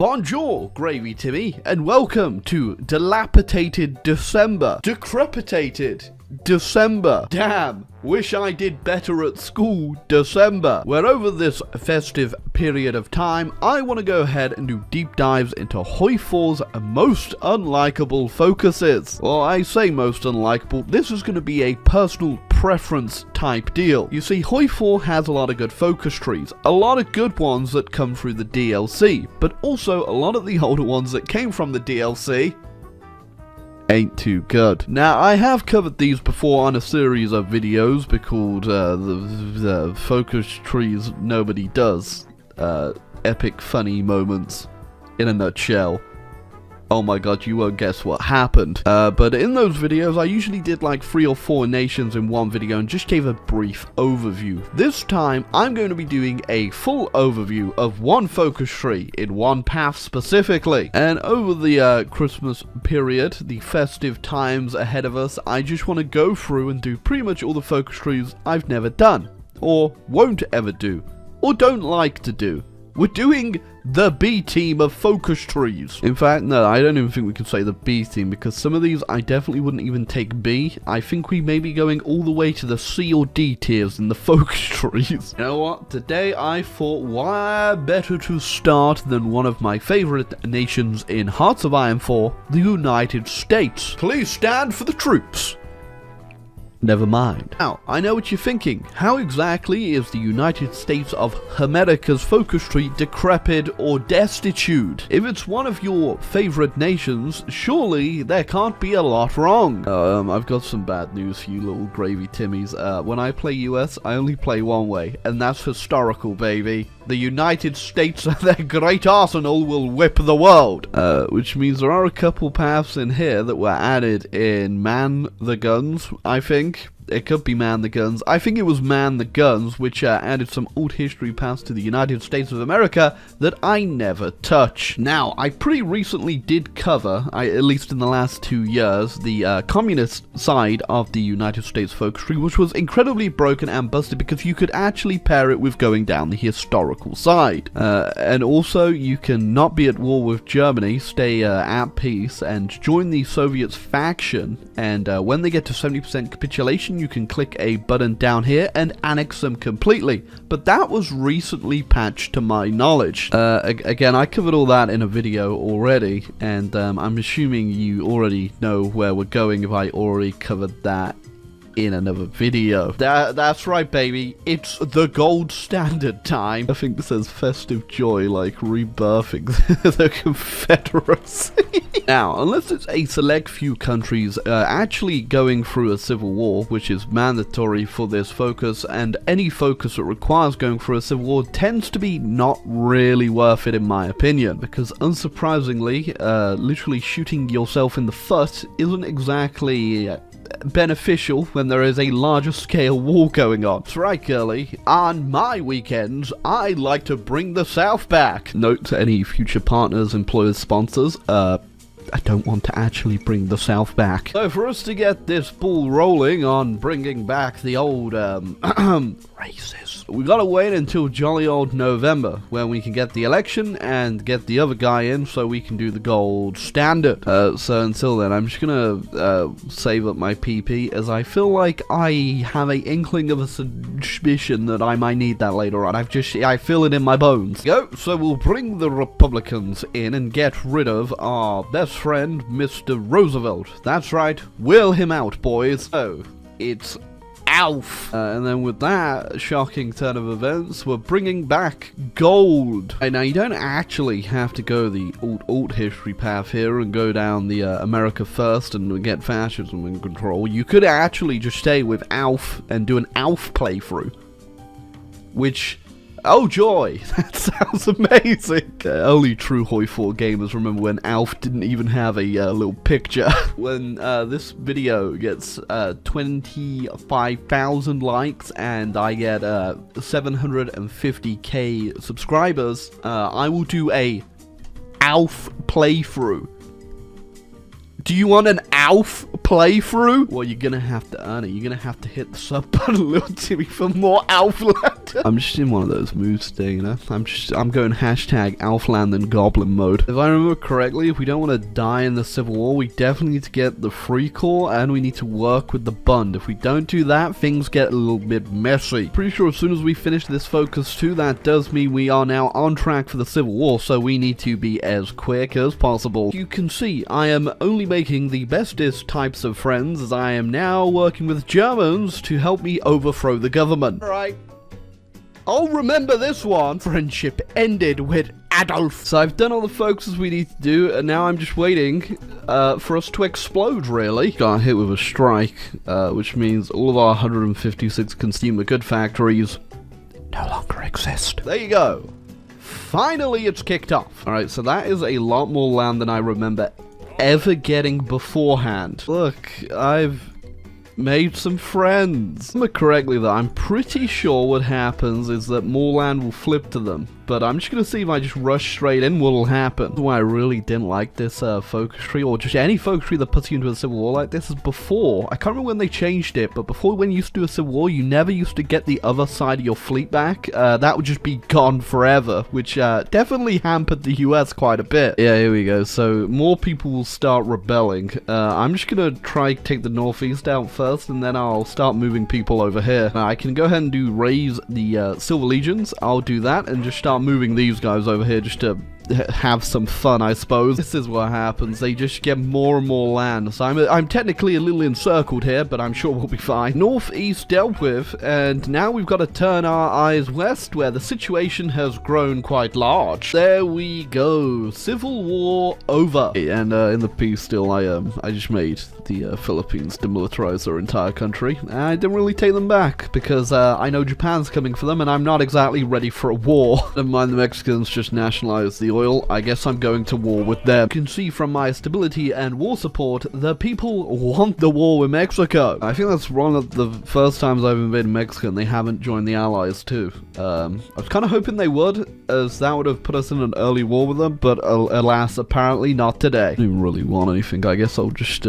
Bonjour, Gravy Timmy, and welcome to Dilapidated December. Decrepitated December. Damn, wish I did better at school December. Where over this festive period of time, I want to go ahead and do deep dives into Hoi4's most unlikable focuses. Well, I say most unlikable, this is going to be a personal preference type deal. You see, Hoi4 has a lot of good focus trees, a lot of good ones that come through the DLC, but also a lot of the older ones that came from the DLC ain't too good. Now, I have covered these before on a series of videos called the focus trees nobody does. Epic funny moments in a nutshell. Oh my god, you won't guess what happened. But in those videos, I usually did like 3 or 4 nations in one video and just gave a brief overview. This time, I'm going to be doing a full overview of one focus tree in one path specifically. And over the Christmas period, the festive times ahead of us, I just want to go through and do pretty much all the focus trees I've never done, or won't ever do, or don't like to do. We're doing the B team of focus trees. In fact, no, I don't even think we can say the B team, because some of these I definitely wouldn't even take B. I think we may be going all the way to the C or D tiers in the focus trees. You know what? Today I thought, why better to start than one of my favorite nations in Hearts of Iron 4, the United States. Please stand for the troops. Never mind. Now, I know what you're thinking. How exactly is the United States of America's focus tree decrepit or destitute? If it's one of your favorite nations, surely there can't be a lot wrong. I've got some bad news for you little Gravy Timmies. When I play US, I only play one way, and that's historical, baby. The United States and their great arsenal will whip the world. Which means there are a couple paths in here that were added in Man the Guns, I think. It could be Man the Guns. I think it was Man the Guns, which added some old history paths to the United States of America that I never touch. Now, I pretty recently did cover, at least in the last 2 years, the communist side of the United States focus tree, which was incredibly broken and busted because you could actually pair it with going down the historical side. And also, you can not be at war with Germany, stay at peace, and join the Soviets faction, and when they get to 70% capitulation, you can click a button down here and annex them completely, but that was recently patched to my knowledge. Again, I covered all that in a video already, and I'm assuming you already know where we're going if I already covered that in another video. That's right, baby. It's the gold standard time. I think this says festive joy, like rebirthing the Confederacy. Now, unless it's a select few countries actually going through a civil war, which is mandatory for this focus, and any focus that requires going through a civil war tends to be not really worth it in my opinion, because unsurprisingly, literally shooting yourself in the foot isn't exactly beneficial when there is a larger scale war going on. That's right, girly. On my weekends, I like to bring the South back. Note to any future partners, employers, sponsors, I don't want to actually bring the South back. So for us to get this ball rolling on bringing back the old, races, we gotta wait until jolly old November, when we can get the election and get the other guy in so we can do the gold standard. So until then, I'm just gonna save up my PP, as I feel like I have a inkling of a suspicion that I might need that later on. I feel it in my bones. So we'll bring the Republicans in and get rid of our best friend, Mr. Roosevelt. That's right, wheel him out, boys. So, it's Alf. And then with that shocking turn of events, we're bringing back gold. And now, you don't actually have to go the alt history path here and go down the America first and get fascism in control. You could actually just stay with Alf and do an Alf playthrough, which, oh joy, that sounds amazing. Only true Hoi4 gamers remember when Alf didn't even have a little picture. When this video gets 25,000 likes and I get 750k subscribers, I will do a Alf playthrough. Do you want an Alf playthrough? Well, you're gonna have to earn it. You're gonna have to hit the sub button, little Timmy, for more Alf land. I'm just in one of those moods today, you know? I'm going hashtag Elfland and Goblin mode. If I remember correctly, if we don't want to die in the Civil War, we definitely need to get the Free Corps and we need to work with the Bund. If we don't do that, things get a little bit messy. Pretty sure as soon as we finish this Focus 2, that does mean we are now on track for the Civil War, so we need to be as quick as possible. You can see I am only making the bestest types of friends as I am now working with Germans to help me overthrow the government. Alright. I'll remember this one. Friendship ended with Adolf. So I've done all the focuses we need to do, and now I'm just waiting for us to explode, really. Got hit with a strike, which means all of our 156 consumer good factories no longer exist. There you go. Finally, it's kicked off. Alright, so that is a lot more land than I remember ever getting beforehand. Look, I've made some friends. If I remember correctly though, I'm pretty sure what happens is that more land will flip to them. But I'm just gonna see if I just rush straight in what'll happen. Why I really didn't like this focus tree, or just any focus tree that puts you into a civil war like this, is before. I can't remember when they changed it, but before, when you used to do a civil war, you never used to get the other side of your fleet back. That would just be gone forever, which definitely hampered the US quite a bit. Yeah, here we go. So more people will start rebelling. I'm just gonna try take the northeast out first, and then I'll start moving people over here. I can go ahead and raise the Silver Legions. I'll do that and just start moving these guys over here just to have some fun, I suppose. This is what happens. They just get more and more land. So I'm technically a little encircled here, but I'm sure we'll be fine. Northeast dealt with, and now we've got to turn our eyes west, where the situation has grown quite large. There we go. Civil war over. And in the peace still, I just made the Philippines demilitarize their entire country. I didn't really take them back because I know Japan's coming for them, and I'm not exactly ready for a war. Never mind, the Mexicans just nationalized the oil. I guess I'm going to war with them. You can see from my stability and war support, the people want the war with Mexico. I think that's one of the first times I've invaded Mexico and they haven't joined the Allies too. I was kind of hoping they would, as that would have put us in an early war with them, but alas, apparently not today. I don't even really want anything. I guess I'll just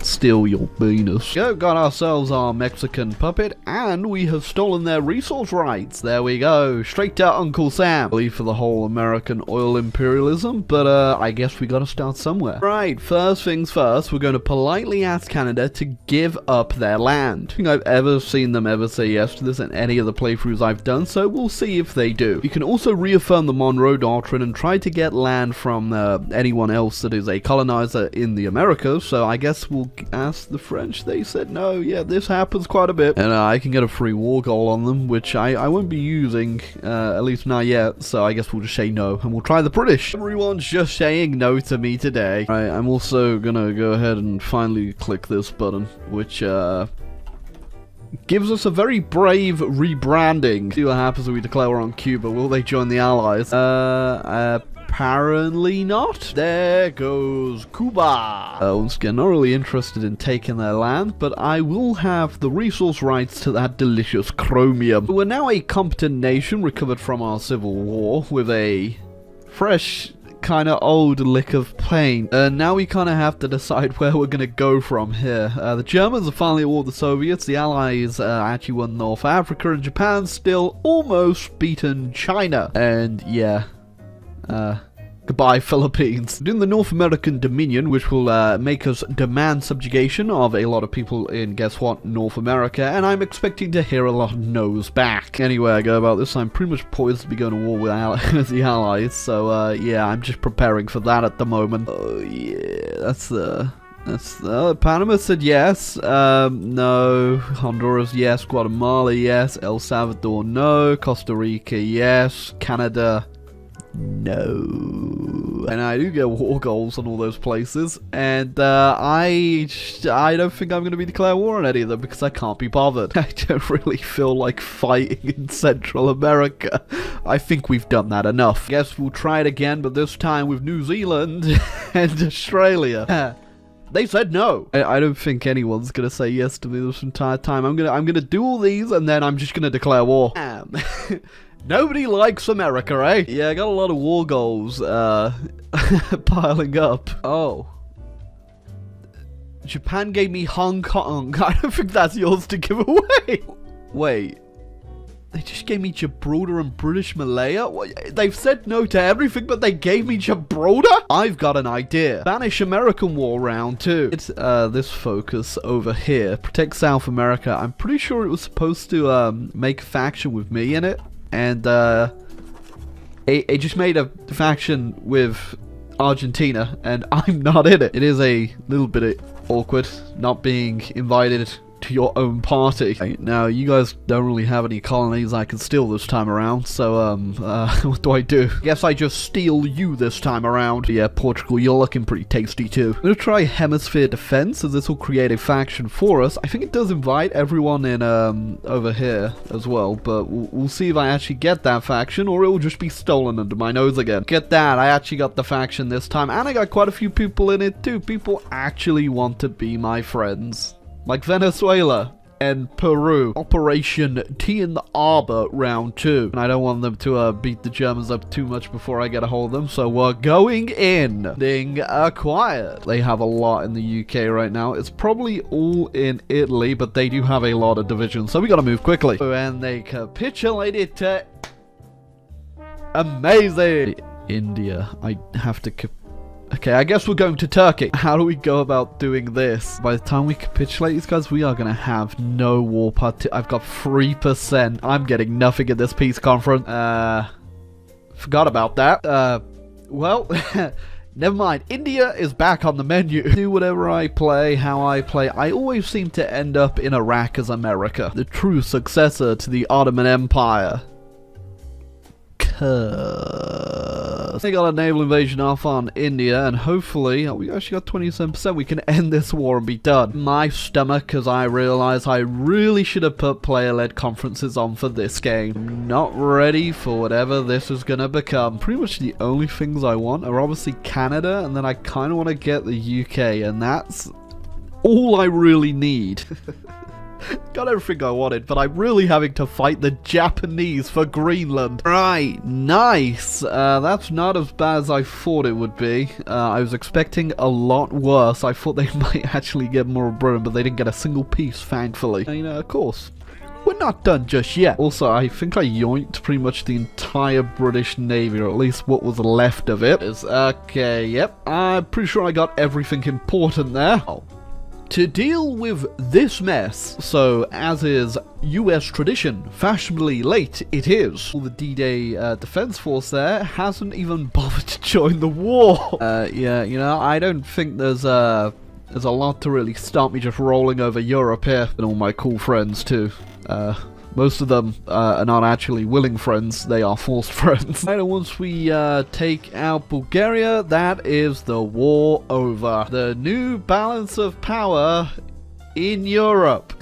steal your penis. Got ourselves our Mexican puppet, and we have stolen their resource rights. There we go, straight to Uncle Sam. I believe for the whole American oil imperialism, but I guess we gotta start somewhere. Right, first things first, we're going to politely ask Canada to give up their land. I don't think I've ever seen them ever say yes to this in any of the playthroughs I've done, so we'll see if they do. You can also reaffirm the Monroe Doctrine and try to get land from anyone else that is a colonizer in the Americas, so I guess we'll asked the French. They said no. Yeah, this happens quite a bit, and I can get a free war goal on them, which I won't be using, at least not yet, so I guess we'll just say no, and we'll try the British. Everyone's just saying no to me today. Right, I'm also gonna go ahead and finally click this button, which gives us a very brave rebranding. See what happens when we declare war on Cuba. Will they join the Allies? Apparently not. There goes Cuba. Once again, not really interested in taking their land, but I will have the resource rights to that delicious chromium. We're now a competent nation, recovered from our civil war, with a fresh, kind of old lick of pain. Now we kind of have to decide where we're going to go from here. The Germans are finally at war with the Soviets, the Allies actually won North Africa, and Japan's still almost beaten China. And yeah, goodbye Philippines. Doing the North American Dominion, which will make us demand subjugation of a lot of people in, guess what, North America, and I'm expecting to hear a lot of no's back. Anyway, I go about this, I'm pretty much poised to be going to war with the Allies, so yeah, I'm just preparing for that at the moment. Oh yeah, that's Panama said yes, no. Honduras yes, Guatemala yes, El Salvador no, Costa Rica yes, Canada no. And I do get war goals on all those places, and I don't think I'm going to be declaring war on any of them because I can't be bothered. I don't really feel like fighting in Central America. I think we've done that enough. Guess we'll try it again, but this time with New Zealand and Australia. They said no. I don't think anyone's gonna say yes to me this entire time. I'm gonna do all these, and then I'm just gonna declare war. Nobody likes America, eh? Yeah, I got a lot of war goals, piling up. Oh. Japan gave me Hong Kong. I don't think that's yours to give away. Wait. They just gave me Gibraltar and British Malaya? They've said no to everything, but they gave me Gibraltar? I've got an idea. Spanish-American War round 2. It's this focus over here. Protect South America. I'm pretty sure it was supposed to make a faction with me in it. And it just made a faction with Argentina, and I'm not in it. It is a little bit awkward not being invited to your own party. Now, you guys don't really have any colonies I can steal this time around, so, what do I do? Guess I just steal you this time around. Yeah, Portugal, you're looking pretty tasty too. I'm gonna try Hemisphere Defense, as this will create a faction for us. I think it does invite everyone in, over here as well, but we'll see if I actually get that faction, or it will just be stolen under my nose again. Get that, I actually got the faction this time, and I got quite a few people in it too. People actually want to be my friends. Like Venezuela and Peru. Operation Tea in the Arbor round 2. And I don't want them to beat the Germans up too much before I get a hold of them, so we're going in. Being acquired. They have a lot in the UK right now. It's probably all in Italy, but they do have a lot of divisions, so we gotta move quickly. And they capitulated to... Amazing! India. I have to... Okay, I guess we're going to Turkey. How do we go about doing this? By the time we capitulate these guys, we are going to have no war part. I've got 3%. I'm getting nothing at this peace conference. Forgot about that. Well, never mind. India is back on the menu. Do whatever I play, how I play. I always seem to end up in Iraq as America, the true successor to the Ottoman Empire. They got a naval invasion off on India, and hopefully, we actually got 27%, we can end this war and be done. My stomach, because I realize I really should have put player-led conferences on for this game. I'm not ready for whatever this is gonna become. Pretty much the only things I want are obviously Canada, and then I kind of want to get the UK, and that's all I really need. Got everything I wanted, but I'm really having to fight the Japanese for Greenland. Right, nice. That's not as bad as I thought it would be. I was expecting a lot worse. I thought they might actually get more of Britain, but they didn't get a single piece, thankfully. And, of course, we're not done just yet. Also, I think I yoinked pretty much the entire British Navy, or at least what was left of it. Okay, yep. I'm pretty sure I got everything important there. Oh. To deal with this mess, so as is US tradition, fashionably late it is. The D-Day Defense Force there hasn't even bothered to join the war. Yeah, you know, I don't think there's a lot to really stop me just rolling over Europe here. And all my cool friends too. Most of them are not actually willing friends, they are forced friends. And once we take out Bulgaria, that is the war over. The new balance of power in Europe.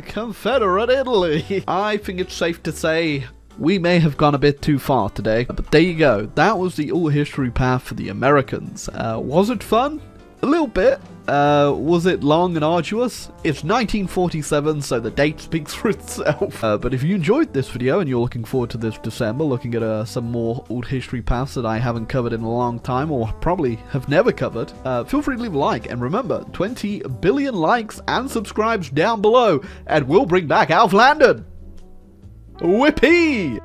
Confederate Italy. I think it's safe to say we may have gone a bit too far today. But there you go. That was the all-history path for the Americans. Was it fun? A little bit. Was it long and arduous? It's 1947, so the date speaks for itself. But if you enjoyed this video and you're looking forward to this December, looking at some more old history paths that I haven't covered in a long time, or probably have never covered, feel free to leave a like. And remember, 20 billion likes and subscribes down below, and we'll bring back Alf Landon. Whippy!